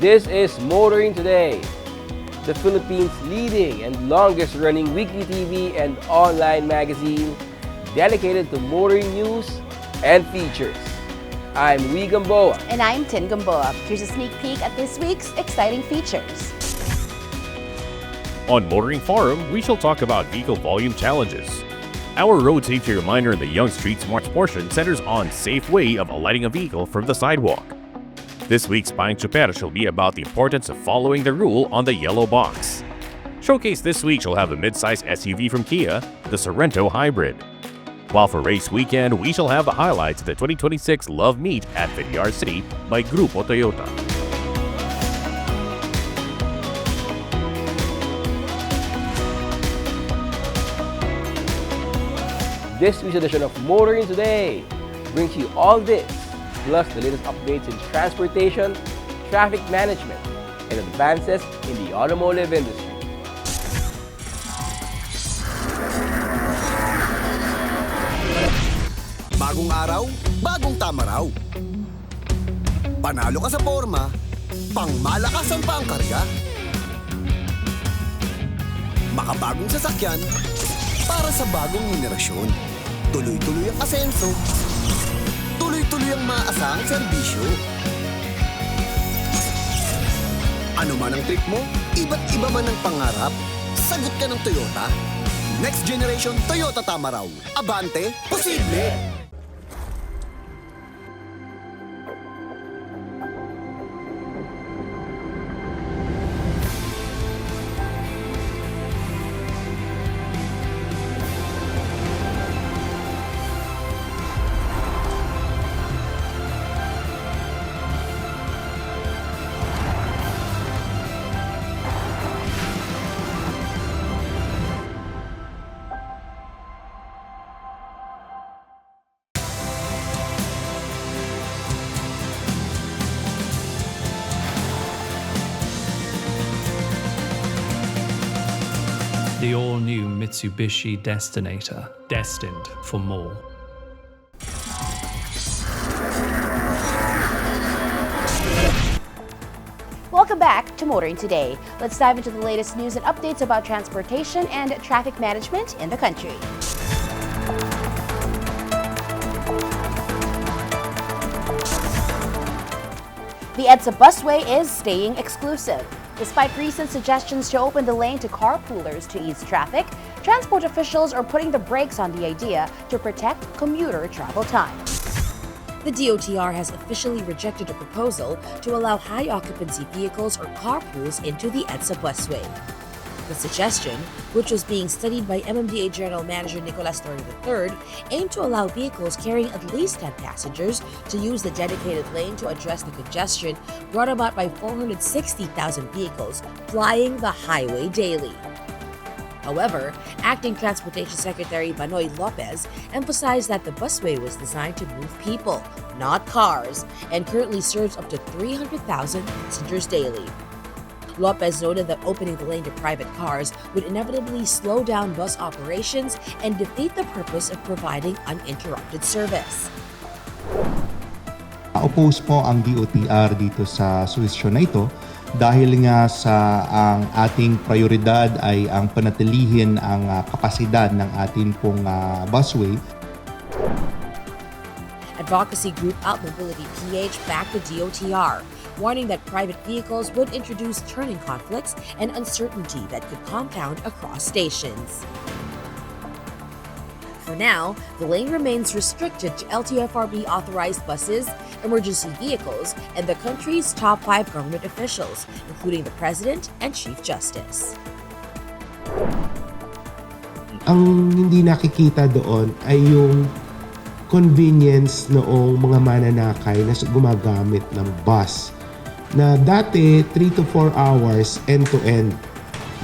This is Motoring Today, the Philippines' leading and longest-running weekly TV and online magazine dedicated to motoring news and features. I'm Ree Gamboa. And I'm Tin Gamboa. Here's a sneak peek at this week's exciting features. On Motoring Forum, we shall talk about vehicle volume challenges. Our road safety reminder in the Young Streets March portion centers on safe way of alighting a vehicle from the sidewalk. This week's Buying Chupera shall be about the importance of following the rule on the yellow box. Showcase this week shall have the mid-size SUV from Kia, the Sorento Hybrid. While for race weekend, we shall have the highlights of the 2026 Love Meet at Villar City by Grupo Toyota. This week's edition of Motoring Today brings you all this, plus the latest updates in transportation, traffic management, and advances in the automotive industry. Bagong araw, bagong tama raw. Panalo ka sa forma, pangmalakasan pa ang karga. Makabagong sasakyan para sa bagong henerasyon. Tuloy-tuloy ang asenso. Tuloy-tuloy ang maasahang serbisyo. Ano man ang trip mo, iba't iba man ang pangarap, sagot ka ng Toyota. Next generation Toyota tama raw. Abante, posible! The all-new Mitsubishi Destinator, destined for more. Welcome back to Motoring Today. Let's dive into the latest news and updates about transportation and traffic management in the country. The EDSA busway is staying exclusive. Despite recent suggestions to open the lane to carpoolers to ease traffic, transport officials are putting the brakes on the idea to protect commuter travel time. The DOTR has officially rejected a proposal to allow high-occupancy vehicles or carpools into the EDSA busway. The suggestion, which was being studied by MMDA General Manager Nicolas Torre III, aimed to allow vehicles carrying at least 10 passengers to use the dedicated lane to address the congestion brought about by 460,000 vehicles flying the highway daily. However, Acting Transportation Secretary Banoy Lopez emphasized that the busway was designed to move people, not cars, and currently serves up to 300,000 passengers daily. Lopez noted that opening the lane to private cars would inevitably slow down bus operations and defeat the purpose of providing uninterrupted service. Oppose po ang DOTR dito sa suhestyon na ito dahil nga sa ang ating prioridad ay ang panatilihin ang kapasidad ng ating pong busway. Advocacy group Out Mobility PH backed the DOTR, warning that private vehicles would introduce turning conflicts and uncertainty that could compound across stations. For now, the lane remains restricted to LTFRB authorized buses, emergency vehicles, and the country's top 5 government officials, including the President and Chief Justice. Ang hindi nakikita doon ay yung convenience noong mga mananakay na gumagamit ng bus na dati 3 to 4 hours end-to-end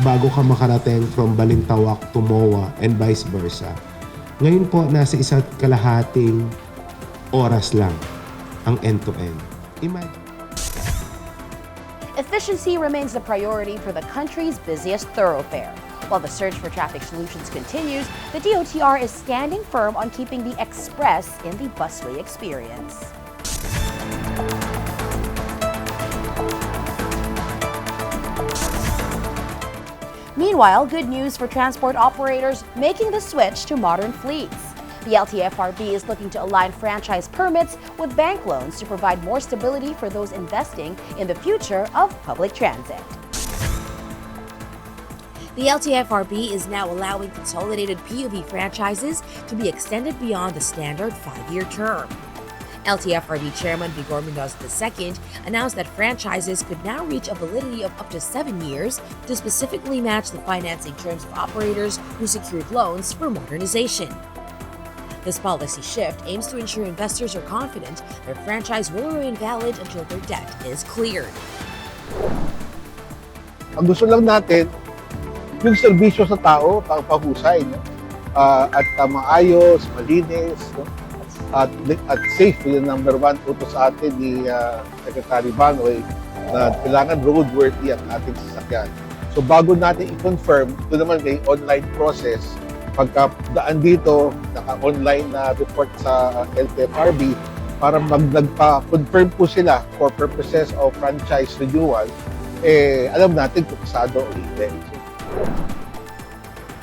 bago ka makarating from Balintawak to MOA and vice versa. Ngayon po, nasa isa't kalahating oras lang ang end-to-end. Imagine. Efficiency remains the priority for the country's busiest thoroughfare. While the search for traffic solutions continues, the DOTR is standing firm on keeping the express in the busway experience. Meanwhile, good news for transport operators making the switch to modern fleets. The LTFRB is looking to align franchise permits with bank loans to provide more stability for those investing in the future of public transit. The LTFRB is now allowing consolidated PUV franchises to be extended beyond the standard 5-year term. LTFRB Chairman Vigor Munoz II announced that franchises could now reach a validity of up to 7 years to specifically match the financing terms of operators who secured loans for modernization. This policy shift aims to ensure investors are confident their franchise will remain valid until their debt is cleared. Ang gusto lang natin, yung serbisyo sa tao, pahusay, no? At maayos, malinis, no? At safe, yung number one utos sa atin ni Secretary Banoy na kailangan roadworthy ang ating sasakyan. So bago natin i-confirm, ito naman may online process. Pagka daan dito, naka-online na report sa LTFRB para nagpa-confirm po sila for purposes of franchise renewal, alam natin kung kasado o hindi.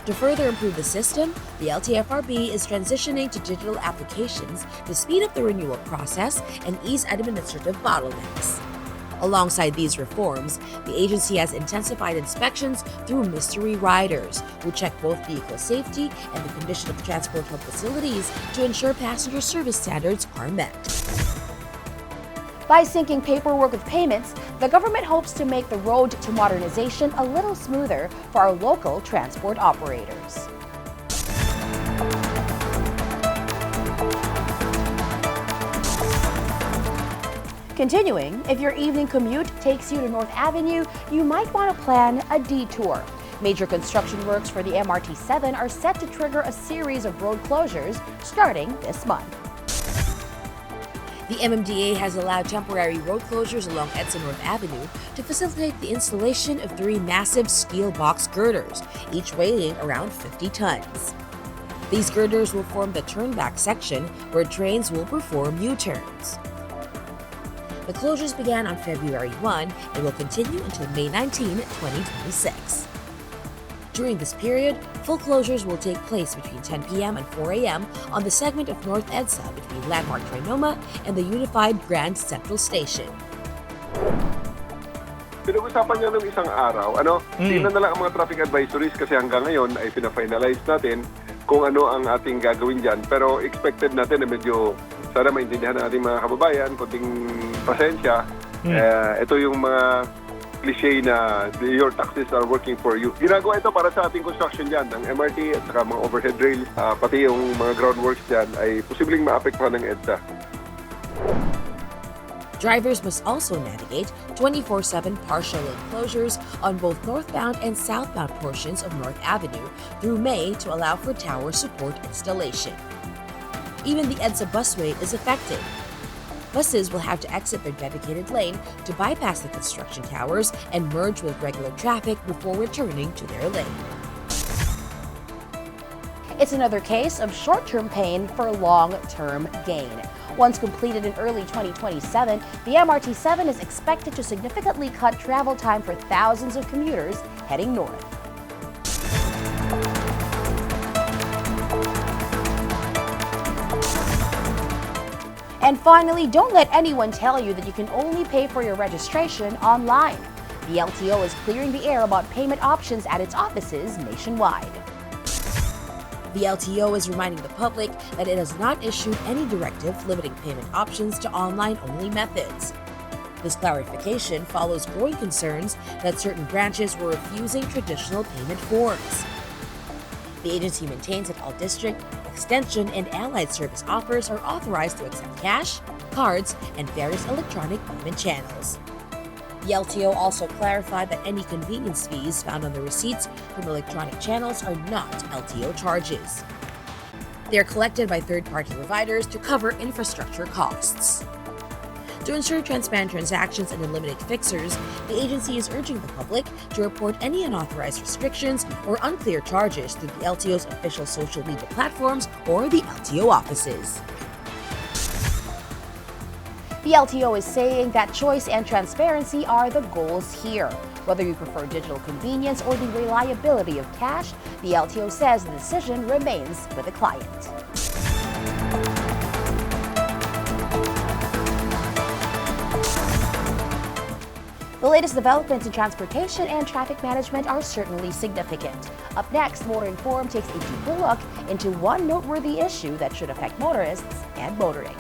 To further improve the system, the LTFRB is transitioning to digital applications to speed up the renewal process and ease administrative bottlenecks. Alongside these reforms, the agency has intensified inspections through mystery riders, who check both vehicle safety and the condition of transport hub facilities to ensure passenger service standards are met. By syncing paperwork with payments, the government hopes to make the road to modernization a little smoother for our local transport operators. Continuing, if your evening commute takes you to North Avenue, you might want to plan a detour. Major construction works for the MRT-7 are set to trigger a series of road closures starting this month. The MMDA has allowed temporary road closures along EDSA North Avenue to facilitate the installation of 3 massive steel box girders, each weighing around 50 tons. These girders will form the turnback section where trains will perform U-turns. The closures began on February 1 and will continue until May 19, 2026. During this period, full closures will take place between 10 p.m. and 4 a.m. on the segment of North EDSA between Landmark Trinoma and the Unified Grand Central Station. Pinag-usapan niya ng isang araw, tingnan na lang ang mga traffic advisories kasi hanggang ngayon ay pina-finalize natin kung ano ang ating gagawin dyan. Pero expected natin na medyo sana maintindihan ng ating mga kababayan, konting pasensya. Ito yung mga cliche na your taxes are working for you. Ginagawa ito para sa ating construction dyan, ng MRT at saka mga overhead rails, pati yung mga groundworks dyan ay posibleng maapektuhan ng EDSA. Drivers must also navigate 24/7 partial lane closures on both northbound and southbound portions of North Avenue through May to allow for tower support installation. Even the EDSA busway is affected. Buses will have to exit their dedicated lane to bypass the construction towers and merge with regular traffic before returning to their lane. It's another case of short-term pain for long-term gain. Once completed in early 2027, the MRT-7 is expected to significantly cut travel time for thousands of commuters heading north. And finally, don't let anyone tell you that you can only pay for your registration online. The LTO is clearing the air about payment options at its offices nationwide. The LTO is reminding the public that it has not issued any directive limiting payment options to online-only methods. This clarification follows growing concerns that certain branches were refusing traditional payment forms. The agency maintains that all district, extension, and allied service offers are authorized to accept cash, cards, and various electronic payment channels. The LTO also clarified that any convenience fees found on the receipts from electronic channels are not LTO charges. They are collected by third-party providers to cover infrastructure costs. To ensure transparent transactions and eliminate fixers, the agency is urging the public to report any unauthorized restrictions or unclear charges through the LTO's official social media platforms or the LTO offices. The LTO is saying that choice and transparency are the goals here. Whether you prefer digital convenience or the reliability of cash, the LTO says the decision remains with the client. The latest developments in transportation and traffic management are certainly significant. Up next, Motor Informed takes a deeper look into one noteworthy issue that should affect motorists and motoring.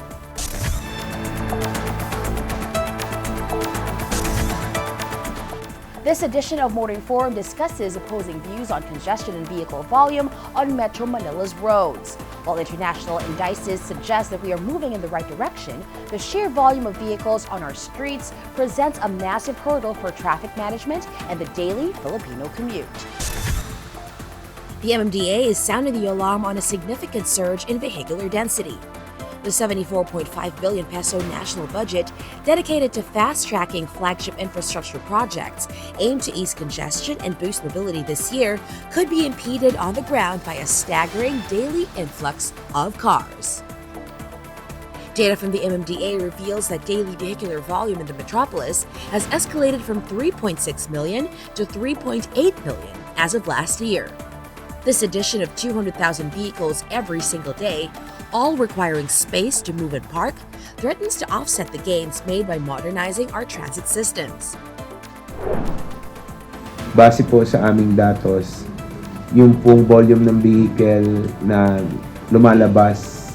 This edition of Motor Informed discusses opposing views on congestion and vehicle volume on Metro Manila's roads. While international indices suggest that we are moving in the right direction, the sheer volume of vehicles on our streets presents a massive hurdle for traffic management and the daily Filipino commute. The MMDA is sounding the alarm on a significant surge in vehicular density. The 74.5 billion peso national budget dedicated to fast-tracking flagship infrastructure projects aimed to ease congestion and boost mobility this year could be impeded on the ground by a staggering daily influx of cars. Data from the MMDA reveals that daily vehicular volume in the metropolis has escalated from 3.6 million to 3.8 million as of last year. This addition of 200,000 vehicles every single day, all requiring space to move and park, threatens to offset the gains made by modernizing our transit systems. Base po sa aming datos, yung pong volume ng vehicle na lumalabas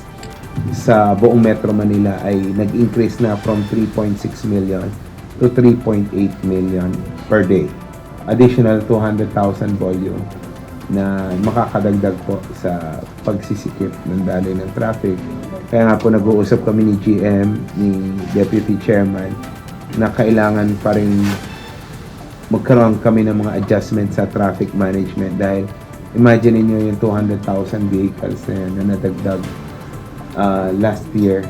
sa buong Metro Manila ay nag-increase na from 3.6 million to 3.8 million per day. Additional 200,000 volume na makakadagdag po sa pagsisikip ng daloy ng traffic. Kaya nga po nag-uusap kami ni GM, ni Deputy Chairman, na kailangan pa rin magkaroon kami ng mga adjustments sa traffic management dahil imagine niyo yung 200,000 vehicles na yan na nadagdag last year.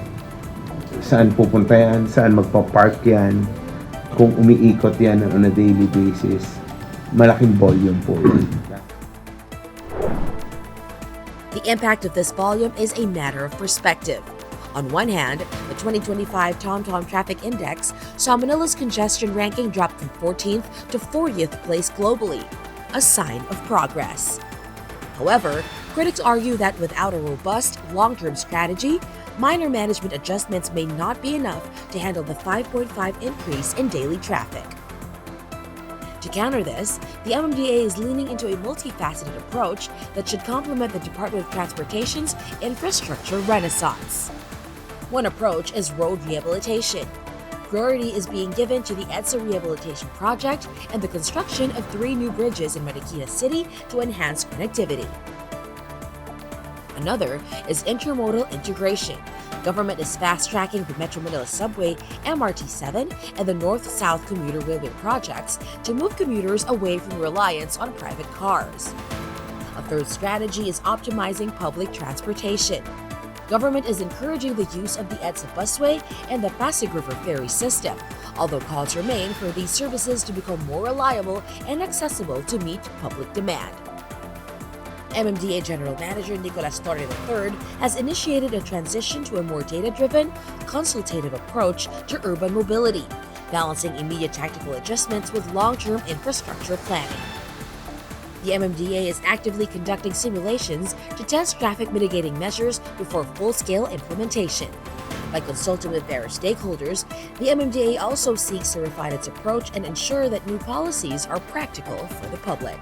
Saan pupunta yan? Saan magpa-park yan? Kung umiikot yan on a daily basis, malaking volume po yan. The impact of this volume is a matter of perspective. On one hand, the 2025 TomTom Traffic Index saw Manila's congestion ranking drop from 14th to 40th place globally, a sign of progress. However, critics argue that without a robust, long-term strategy, minor management adjustments may not be enough to handle the 5.5 increase in daily traffic. To counter this, the MMDA is leaning into a multifaceted approach that should complement the Department of Transportation's infrastructure renaissance. One approach is road rehabilitation. Priority is being given to the EDSA Rehabilitation Project and the construction of 3 new bridges in Marikina City to enhance connectivity. Another is intermodal integration. Government is fast-tracking the Metro Manila Subway, MRT-7, and the North-South Commuter Railway projects to move commuters away from reliance on private cars. A third strategy is optimizing public transportation. Government is encouraging the use of the EDSA busway and the Pasig River ferry system, although calls remain for these services to become more reliable and accessible to meet public demand. MMDA General Manager Nicolas Torre III has initiated a transition to a more data-driven, consultative approach to urban mobility, balancing immediate tactical adjustments with long-term infrastructure planning. The MMDA is actively conducting simulations to test traffic mitigating measures before full-scale implementation. By consulting with various stakeholders, the MMDA also seeks to refine its approach and ensure that new policies are practical for the public.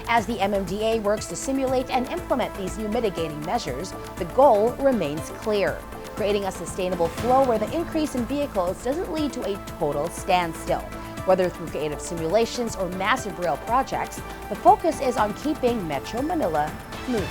As the MMDA works to simulate and implement these new mitigating measures, the goal remains clear: creating a sustainable flow where the increase in vehicles doesn't lead to a total standstill. Whether through creative simulations or massive rail projects, the focus is on keeping Metro Manila moving.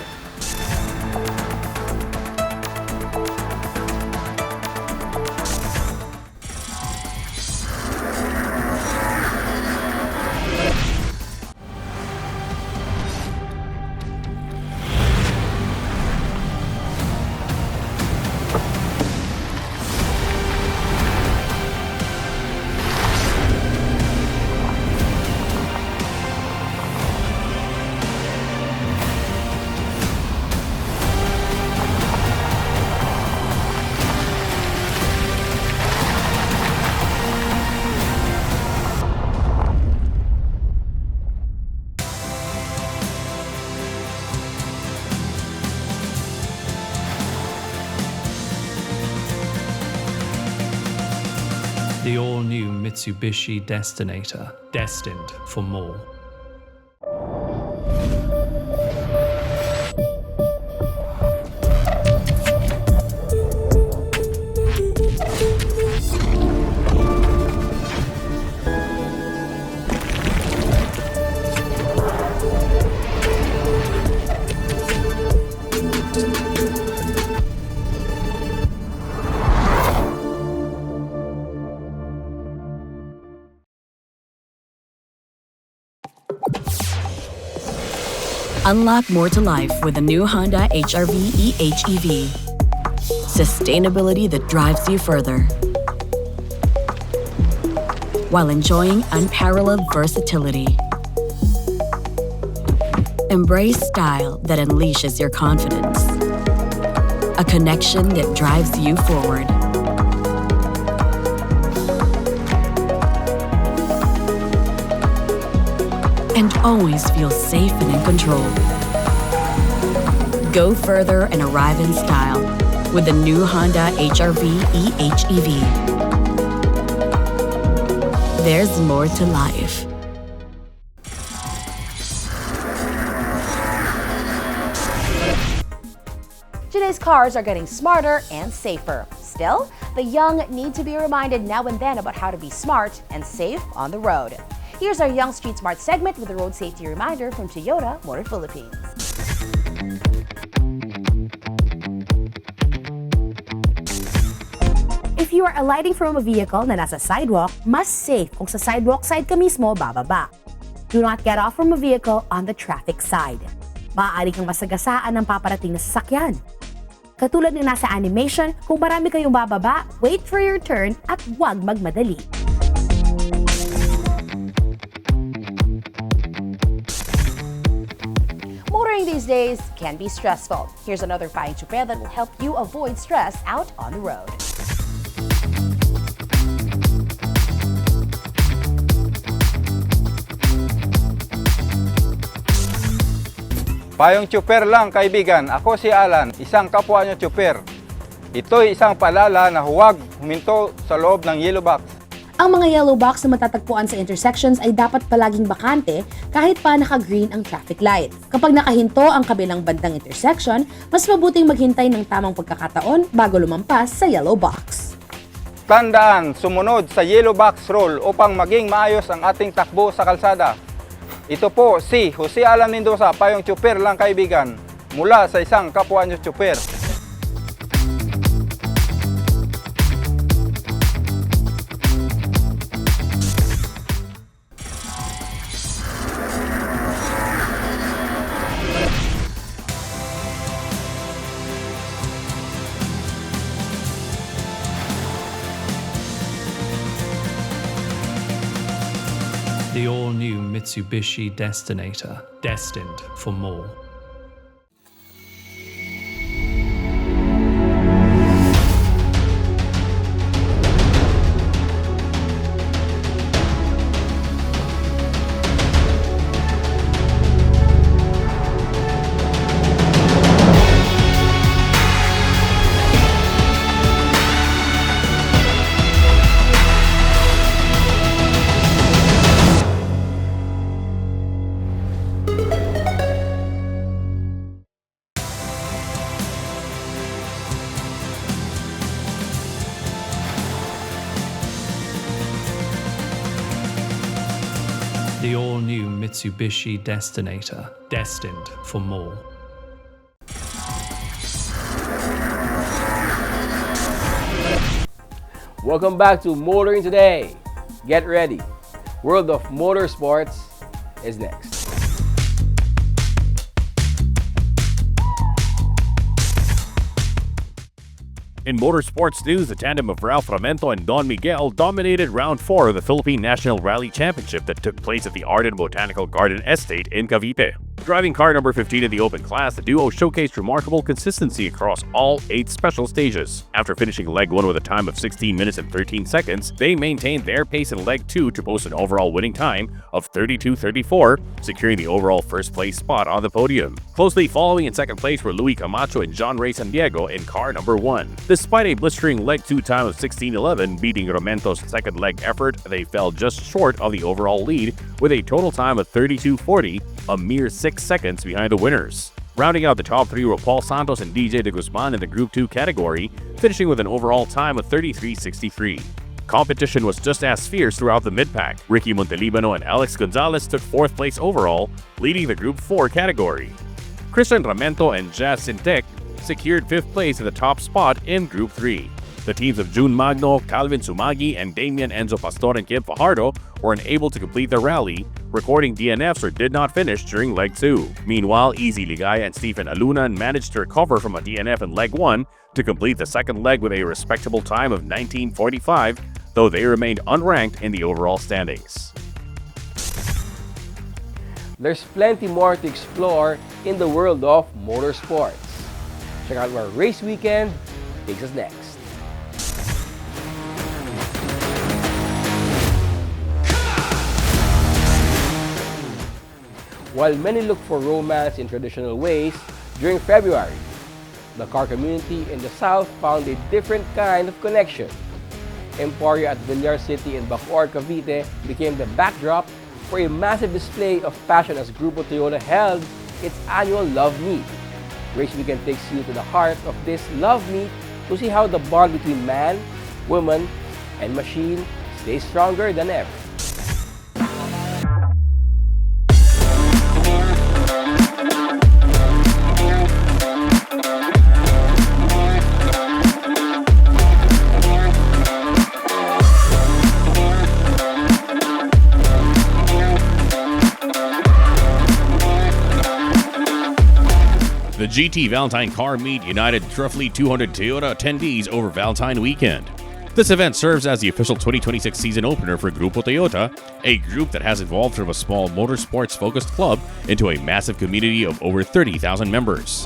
The all-new Mitsubishi Destinator, destined for more. Unlock more to life with the new Honda HR-V e-HEV. Sustainability that drives you further, while enjoying unparalleled versatility. Embrace style that unleashes your confidence. A connection that drives you forward. And always feel safe and in control. Go further and arrive in style with the new Honda HR-V e-HEV. There's more to life. Today's cars are getting smarter and safer. Still, the young need to be reminded now and then about how to be smart and safe on the road. Here's our Young Street Smart segment with a road safety reminder from Toyota Motor Philippines. If you are alighting from a vehicle na nasa sidewalk, mas safe kung sa sidewalk side ka mismo bababa. Do not get off from a vehicle on the traffic side. Maaari kang masagasaan ng paparating na sasakyan. Katulad ng nasa animation, kung marami kayong bababa, wait for your turn at huwag magmadali. Motoring these days can be stressful. Here's another Paing Chuper that will help you avoid stress out on the road. Payong Chuper lang kaibigan, ako si Alan, isang kapwa nyo Chuper. Ito'y isang paalala na huwag huminto sa loob ng yellow box. Ang mga yellow box na matatagpuan sa intersections ay dapat palaging bakante kahit pa naka-green ang traffic light. Kapag nakahinto ang kabilang bandang intersection, mas mabuting maghintay ng tamang pagkakataon bago lumampas sa yellow box. Tandaan, sumunod sa yellow box rule upang maging maayos ang ating takbo sa kalsada. Ito po si Jose Alan Mendoza, Payong Chuper lang kaibigan, mula sa isang kapwa nyo Chuper. The all-new Mitsubishi Destinator, destined for more. The all-new Mitsubishi Destinator, destined for more. Welcome back to Motoring Today. Get ready. World of Motorsports is next. In motorsports news, the tandem of Ralph Ramento and Don Miguel dominated round 4 of the Philippine National Rally Championship that took place at the Arden Botanical Garden Estate in Cavite. Driving car number 15 in the open class, the duo showcased remarkable consistency across all 8 special stages. After finishing leg 1 with a time of 16 minutes and 13 seconds, they maintained their pace in leg 2 to post an overall winning time of 32:34, securing the overall first place spot on the podium. Closely following in second place were Luis Camacho and John Ray Sandiego in car number 1. Despite a blistering leg 2 time of 16:11 beating Romento's second leg effort, they fell just short of the overall lead with a total time of 32:40, a mere 6 seconds behind the winners. Rounding out the top 3 were Paul Santos and DJ De Guzman in the Group 2 category, finishing with an overall time of 33:63. Competition was just as fierce throughout the mid-pack. Ricky Montelibano and Alex Gonzalez took 4th place overall, leading the Group 4 category. Christian Ramento and Jazz Sintek secured 5th place in the top spot in Group 3. The teams of June Magno, Calvin Sumagi, and Damian Enzo Pastor and Kim Fajardo were unable to complete their rally, recording DNFs or did not finish during Leg 2. Meanwhile, Easy Ligaya and Stephen Alunan managed to recover from a DNF in Leg 1 to complete the second leg with a respectable time of 19:45, though they remained unranked in the overall standings. There's plenty more to explore in the world of motorsports. Check out where Race Weekend takes us next. While many look for romance in traditional ways, during February, the car community in the South found a different kind of connection. Emporio at Villar City in Bacoor, Cavite became the backdrop for a massive display of passion as Grupo Toyota held its annual Love Meet. Race Weekend takes you to the heart of this Love Meet to see how the bond between man, woman, and machine stays stronger than ever. The GT Valentine Car Meet united roughly 200 Toyota attendees over Valentine weekend. This event serves as the official 2026 season opener for Grupo Toyota, a group that has evolved from a small motorsports-focused club into a massive community of over 30,000 members.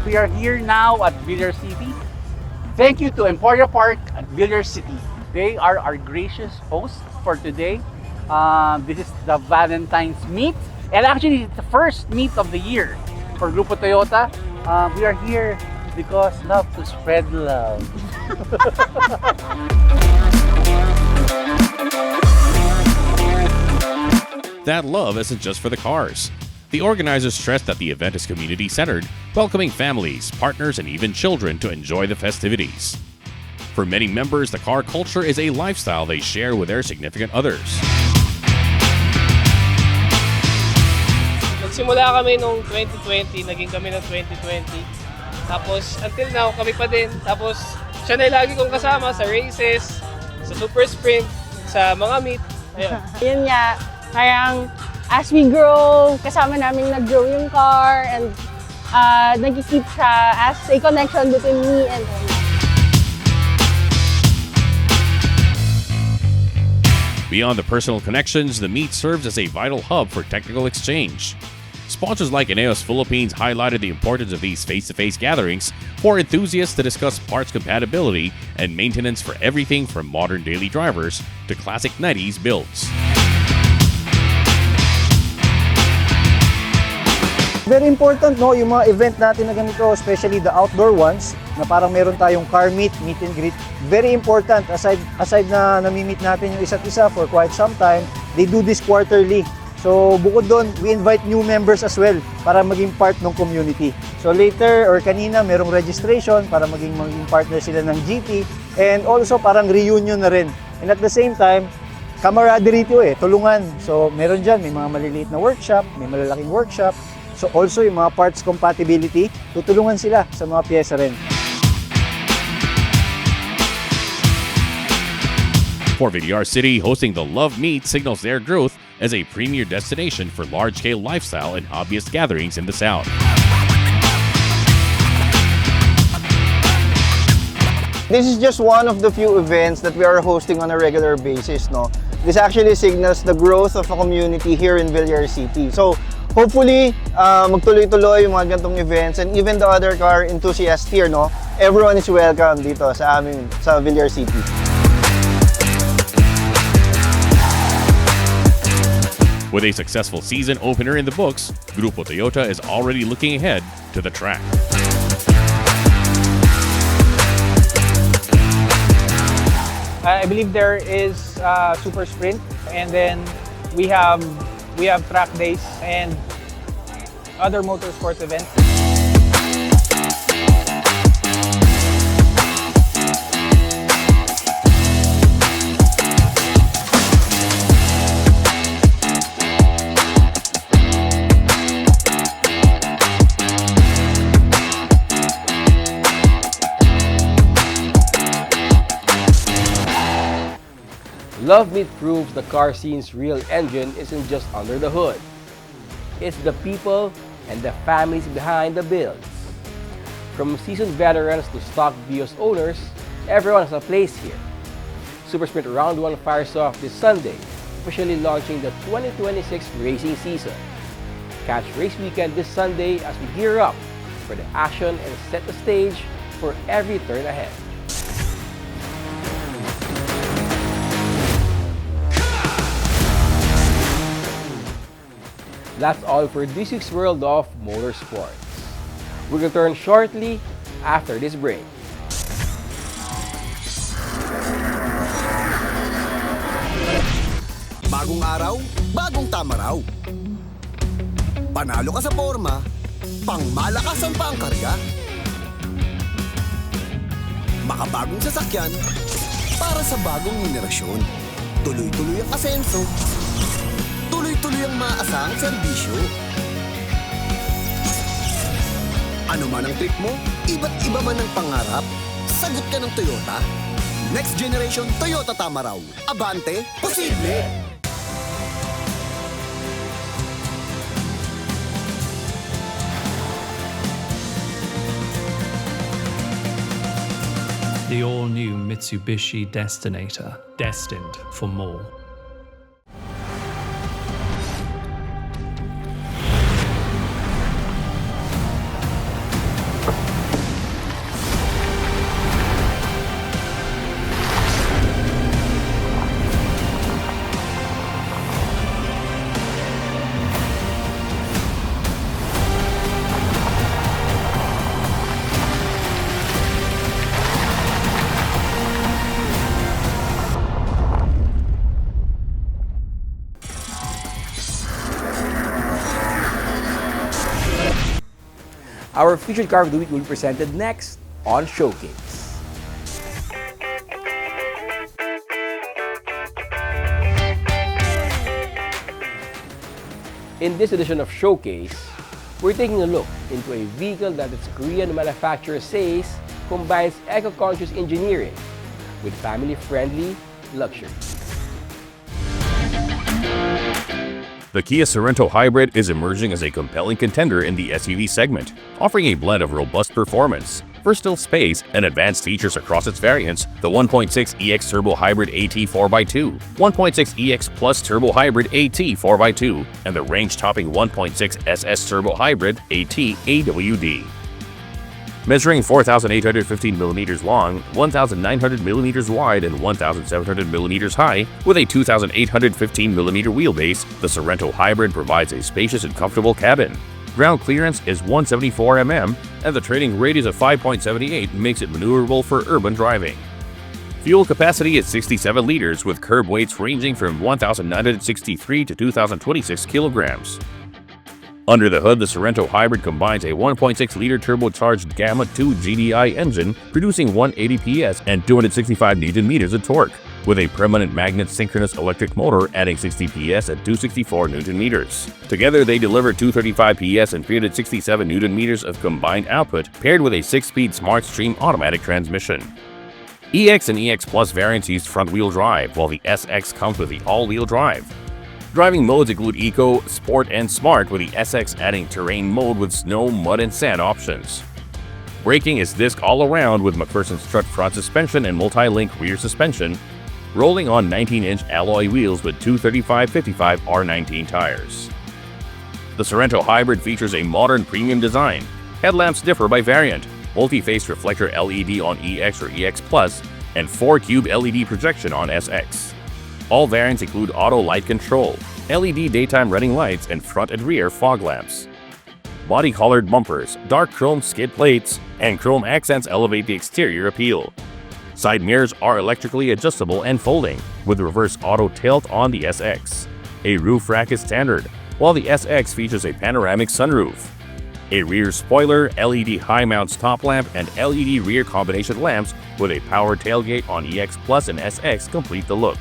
We are here now at Villar City. Thank you to Emporio Park at Villar City. They are our gracious hosts for today. This is the Valentine's Meet, and actually it's the first meet of the year for Grupo Toyota. We are here because love to spread love. That love isn't just for the cars. The organizers stress that the event is community-centered, welcoming families, partners, and even children to enjoy the festivities. For many members, the car culture is a lifestyle they share with their significant others. Nagsimula kami noong 2020, naging kami ng 2020. Tapos until now, kami pa din. Tapos siya na lagi kong kasama sa races, sa super sprint, sa mga meet. Ayun. Yun nga, parang as we grow, kasama namin nag-grow yung car and nag-keep siya as a connection between me and him. Beyond the personal connections, the meet serves as a vital hub for technical exchange. Sponsors like Ineos Philippines highlighted the importance of these face-to-face gatherings for enthusiasts to discuss parts compatibility and maintenance for everything from modern daily drivers to classic 90s builds. Very important, no, yung mga event natin na ganito, especially the outdoor ones, na parang meron tayong car meet and greet. Very important, aside na nami-meet natin yung isa't isa for quite some time, they do this quarterly. So bukod doon, we invite new members as well para maging part ng community. So later or kanina, merong registration para maging partner sila ng GT, and also parang reunion na rin. And at the same time, camaraderie ito tulungan. So meron dyan, may mga maliliit na workshop, may malalaking workshop. So also yung mga parts compatibility, tutulungan sila sa mga pyesa rin. For Villar City, hosting the Love Meet signals their growth as a premier destination for large-scale lifestyle and hobbyist gatherings in the South. This is just one of the few events that we are hosting on a regular basis, no? This actually signals the growth of a community here in Villar City. So hopefully, magtuloy-tuloy yung mga ganitong events, and even the other car enthusiasts here, no? Everyone is welcome dito sa amin, sa Villar City. With a successful season opener in the books, Grupo Toyota is already looking ahead to the track. I believe there is super sprint, and then we have track days and other motorsports events. Love Meet proves the car scene's real engine isn't just under the hood. It's the people and the families behind the builds. From seasoned veterans to stock Vios owners, everyone has a place here. Super Sprint Round 1 fires off this Sunday, officially launching the 2026 racing season. Catch race weekend this Sunday as we gear up for the action and set the stage for every turn ahead. That's all for this week's World of Motorsports. We'll return shortly after this break. Bagong araw, bagong tama raw. Panalo ka sa forma, pangmalakasan pa ang karga. Makabagong sasakyan para sa bagong henerasyon. Tuloy-tuloy ang asenso. Tuloy-tuloy ang maasahang serbisyo. Ano man ang trip mo, iba't iba man ang pangarap, sagot ka ng Toyota. Next generation Toyota tama raw. Abante, posible! The all-new Mitsubishi Destinator, destined for more. Our featured car of the week will be presented next on Showcase. In this edition of Showcase, we're taking a look into a vehicle that its Korean manufacturer says combines eco-conscious engineering with family-friendly luxury. The Kia Sorento Hybrid is emerging as a compelling contender in the SUV segment, offering a blend of robust performance, versatile space, and advanced features across its variants. The 1.6 EX Turbo Hybrid AT 4x2, 1.6 EX Plus Turbo Hybrid AT 4x2, and the range-topping 1.6 SS Turbo Hybrid AT AWD. Measuring 4,815mm long, 1,900mm wide, and 1,700mm high, with a 2,815mm wheelbase, the Sorento Hybrid provides a spacious and comfortable cabin. Ground clearance is 174mm, and the trailing radius of 5.78 makes it maneuverable for urban driving. Fuel capacity is 67 liters, with curb weights ranging from 1,963 to 2,026 kilograms. Under the hood, the Sorento Hybrid combines a 1.6-liter turbocharged Gamma 2 GDI engine, producing 180 PS and 265 Nm of torque, with a permanent magnet synchronous electric motor adding 60 PS and 264 Nm. Together, they deliver 235 PS and 367 Nm of combined output, paired with a 6-speed SmartStream automatic transmission. EX and EX Plus variants use front-wheel drive, while the SX comes with the all-wheel drive. Driving modes include Eco, Sport, and Smart, with the SX adding terrain mode with snow, mud, and sand options. Braking is disc all-around with McPherson strut front suspension and multi-link rear suspension. rolling on 19-inch alloy wheels with 235/55 R19 tires. The Sorento Hybrid features a modern premium design. Headlamps differ by variant, multi-phase reflector LED on EX or EX Plus, and 4-cube LED projection on SX. All variants include auto light control, LED daytime running lights, and front and rear fog lamps. Body-colored bumpers, dark chrome skid plates, and chrome accents elevate the exterior appeal. Side mirrors are electrically adjustable and folding, with reverse auto tilt on the SX. A roof rack is standard, while the SX features a panoramic sunroof. A rear spoiler, LED high-mount stop lamp, and LED rear combination lamps with a power tailgate on EX Plus and SX complete the look.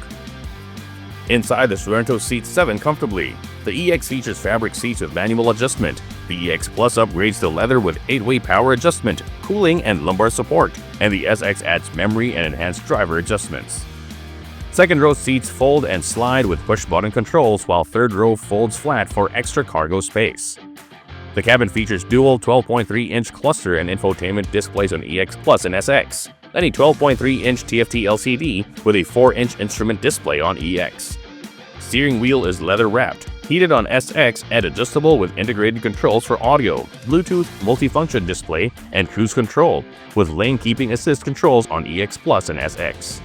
Inside, the Sorento seats 7 comfortably. The EX features fabric seats with manual adjustment. The EX Plus upgrades to leather with 8-way power adjustment, cooling, and lumbar support, and the SX adds memory and enhanced driver adjustments. Second row seats fold and slide with push-button controls, while third row folds flat for extra cargo space. The cabin features dual 12.3-inch cluster and infotainment displays on EX Plus and SX, and a 12.3-inch TFT LCD with a 4-inch instrument display on EX. Steering wheel is leather-wrapped, heated on SX, and adjustable with integrated controls for audio, Bluetooth, multifunction display, and cruise control, with lane keeping assist controls on EX Plus and SX.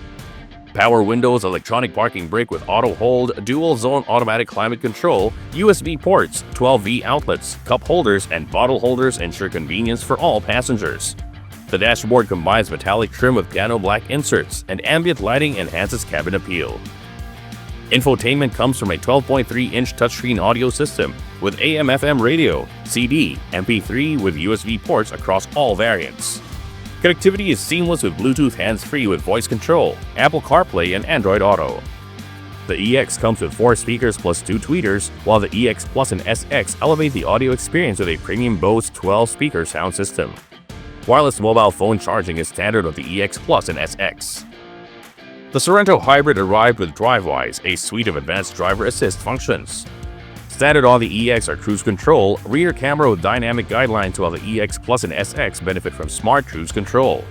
Power windows, electronic parking brake with auto hold, dual zone automatic climate control, USB ports, 12V outlets, cup holders, and bottle holders ensure convenience for all passengers. The dashboard combines metallic trim with piano black inserts, and ambient lighting enhances cabin appeal. Infotainment comes from a 12.3-inch touchscreen audio system with AM/FM radio, CD, MP3 with USB ports across all variants. Connectivity is seamless with Bluetooth hands-free with voice control, Apple CarPlay, and Android Auto. The EX comes with 4 speakers plus 2 tweeters, while the EX Plus and SX elevate the audio experience with a premium Bose 12-speaker sound system. Wireless mobile phone charging is standard of the EX Plus and SX. The Sorento Hybrid arrived with DriveWise, a suite of advanced driver assist functions. Standard on the EX are cruise control, rear camera with dynamic guidelines, while the EX Plus and SX benefit from smart cruise control.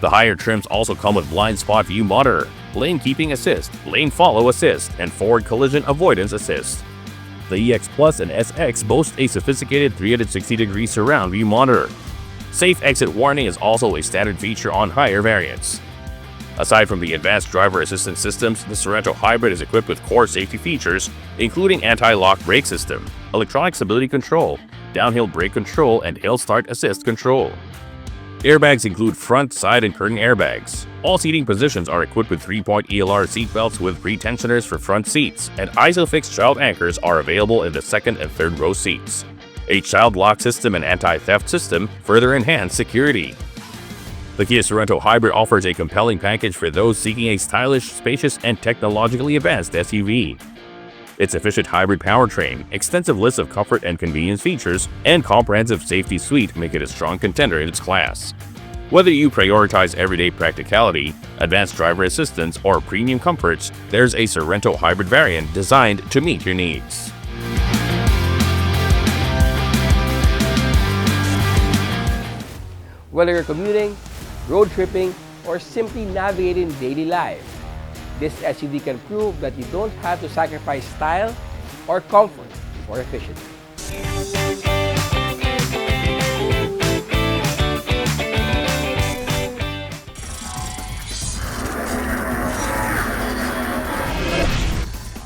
The higher trims also come with blind spot view monitor, lane keeping assist, lane follow assist, and forward collision avoidance assist. The EX Plus and SX boast a sophisticated 360-degree surround view monitor. Safe exit warning is also a standard feature on higher variants. Aside from the advanced driver assistance systems, the Sorento Hybrid is equipped with core safety features, including anti-lock brake system, electronic stability control, downhill brake control, and hill start assist control. Airbags include front, side, and curtain airbags. All seating positions are equipped with 3-point ELR seatbelts with pre-tensioners for front seats, and ISOFIX child anchors are available in the second and third row seats. A child lock system and anti-theft system further enhance security. The Kia Sorento Hybrid offers a compelling package for those seeking a stylish, spacious, and technologically advanced SUV. Its efficient hybrid powertrain, extensive list of comfort and convenience features, and comprehensive safety suite make it a strong contender in its class. Whether you prioritize everyday practicality, advanced driver assistance, or premium comforts, there's a Sorento Hybrid variant designed to meet your needs. Whether you're commuting, road tripping, or simply navigating daily life, this SUV can prove that you don't have to sacrifice style or comfort for efficiency.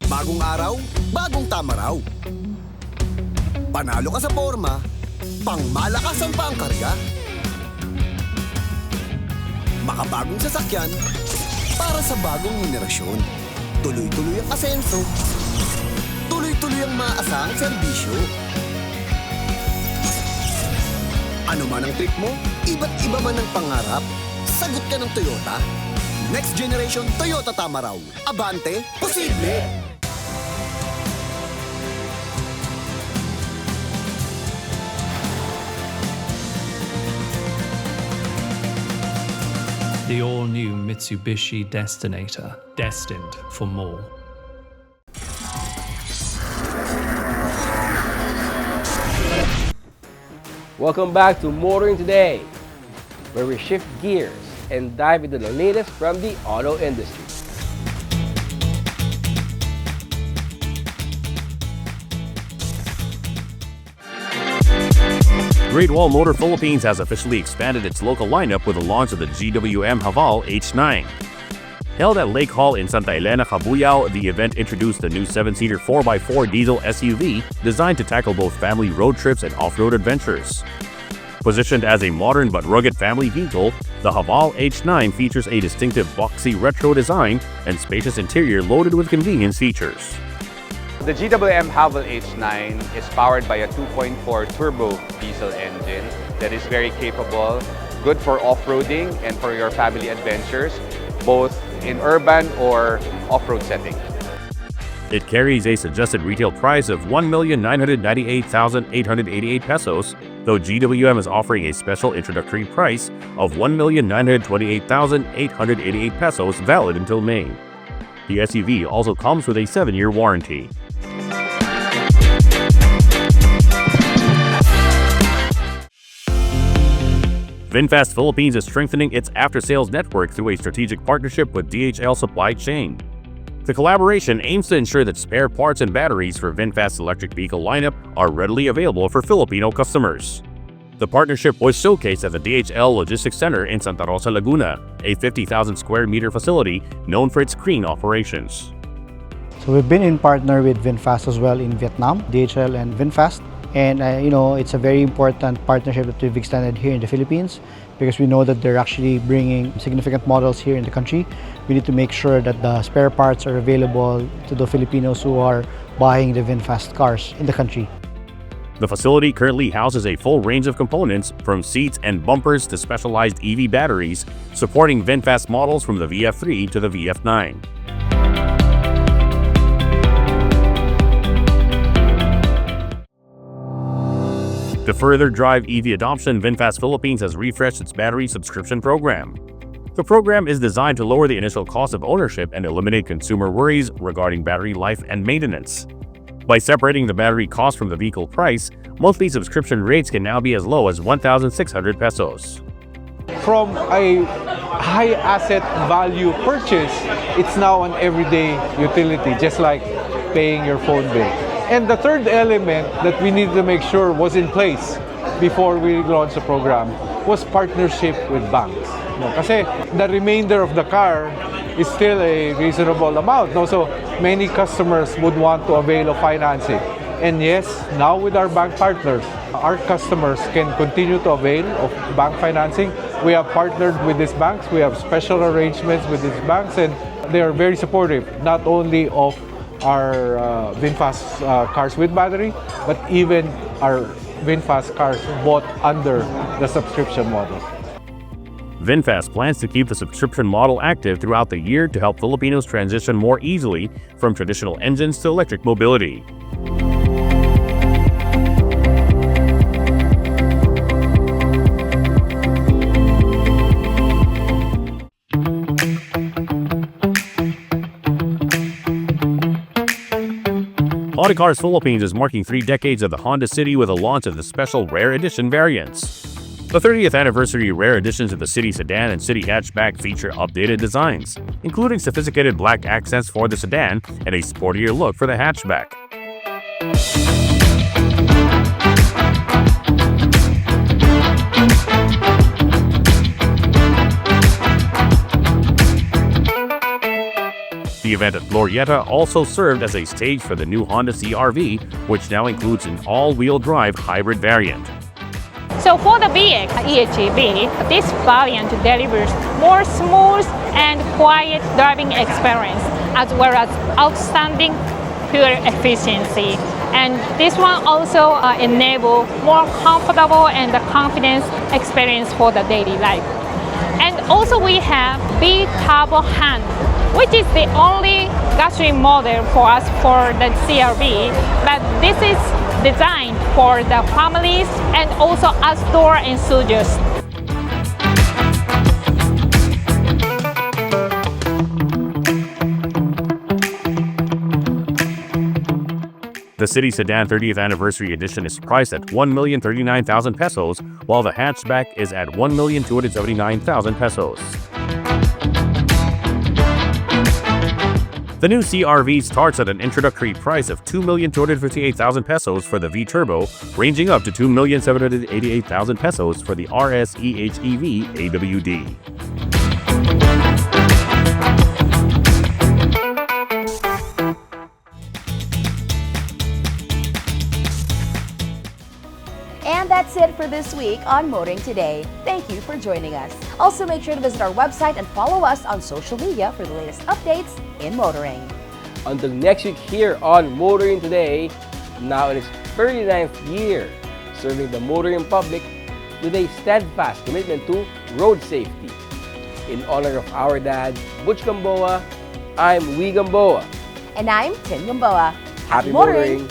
Bagong araw, bagong tama raw. Panalo ka sa forma, pangmalakasan pa ang karga. Makabagong sasakyan para sa bagong henerasyon. Tuloy-tuloy ang asenso. Tuloy-tuloy ang maaasahang serbisyo. Ano man ang trip mo, iba't iba man ang pangarap, sagot ka ng Toyota. Next generation Toyota Tamaraw. Abante, posible! The all-new Mitsubishi Destinator, destined for more. Welcome back to Motoring Today, where we shift gears and dive into the latest from the auto industry. Great Wall Motor Philippines has officially expanded its local lineup with the launch of the GWM Haval H9. Held at Lake Hall in Santa Elena, Cabuyao, the event introduced the new 7-seater 4x4 diesel SUV designed to tackle both family road trips and off-road adventures. Positioned as a modern but rugged family vehicle, the Haval H9 features a distinctive boxy retro design and spacious interior loaded with convenience features. The GWM Haval H9 is powered by a 2.4 turbo diesel engine that is very capable, good for off-roading and for your family adventures, both in urban or off-road setting. It carries a suggested retail price of 1,998,888 pesos, though GWM is offering a special introductory price of 1,928,888 pesos valid until May. The SUV also comes with a 7-year warranty. VinFast Philippines is strengthening its after-sales network through a strategic partnership with DHL Supply Chain. The collaboration aims to ensure that spare parts and batteries for VinFast's electric vehicle lineup are readily available for Filipino customers. The partnership was showcased at the DHL Logistics Center in Santa Rosa, Laguna, a 50,000 square meter facility known for its green operations. So we've been in partner with VinFast as well in Vietnam, DHL and VinFast. And it's a very important partnership that we've extended here in the Philippines because we know that they're actually bringing significant models here in the country. We need to make sure that the spare parts are available to the Filipinos who are buying the VinFast cars in the country. The facility currently houses a full range of components, from seats and bumpers to specialized EV batteries, supporting VinFast models from the VF3 to the VF9. To further drive EV adoption, VinFast Philippines has refreshed its battery subscription program. The program is designed to lower the initial cost of ownership and eliminate consumer worries regarding battery life and maintenance. By separating the battery cost from the vehicle price, monthly subscription rates can now be as low as 1,600 pesos. From a high asset value purchase, it's now an everyday utility, just like paying your phone bill. And the third element that we need to make sure was in place before we launched the program was partnership with banks. Kasi the remainder of the car is still a reasonable amount. So many customers would want to avail of financing. And yes, now with our bank partners, our customers can continue to avail of bank financing. We have partnered with these banks. We have special arrangements with these banks, and they are very supportive, not only of our VinFast cars with battery, but even our VinFast cars bought under the subscription model. VinFast plans to keep the subscription model active throughout the year to help Filipinos transition more easily from traditional engines to electric mobility. Autocars Philippines is marking 3 decades of the Honda City with the launch of the special Rare Edition variants. The 30th anniversary Rare Editions of the City Sedan and City Hatchback feature updated designs, including sophisticated black accents for the sedan and a sportier look for the hatchback. The event at Glorieta also served as a stage for the new Honda CR-V, which now includes an all-wheel drive hybrid variant. So for the VX eHEV, this variant delivers more smooth and quiet driving experience, as well as outstanding fuel efficiency. And this one also enables more comfortable and confident experience for the daily life. And also we have B-Turbo Han, which is the only gasoline model for us for the CR-V, but this is designed for the families and also outdoor enthusiasts. The City Sedan 30th Anniversary Edition is priced at 1,039,000 pesos, while the hatchback is at 1,279,000 pesos. The new CR-V starts at an introductory price of 2,258,000 pesos for the V-Turbo, ranging up to 2,788,000 pesos for the RS EHEV AWD. And that's it for this week on Motoring Today. Thank you for joining us. Also, make sure to visit our website and follow us on social media for the latest updates in motoring. Until next week here on Motoring Today, now in its 39th year, serving the motoring public with a steadfast commitment to road safety. In honor of our dad, Butch Gamboa, I'm Wee Gamboa. And I'm Tin Gamboa. Happy motoring!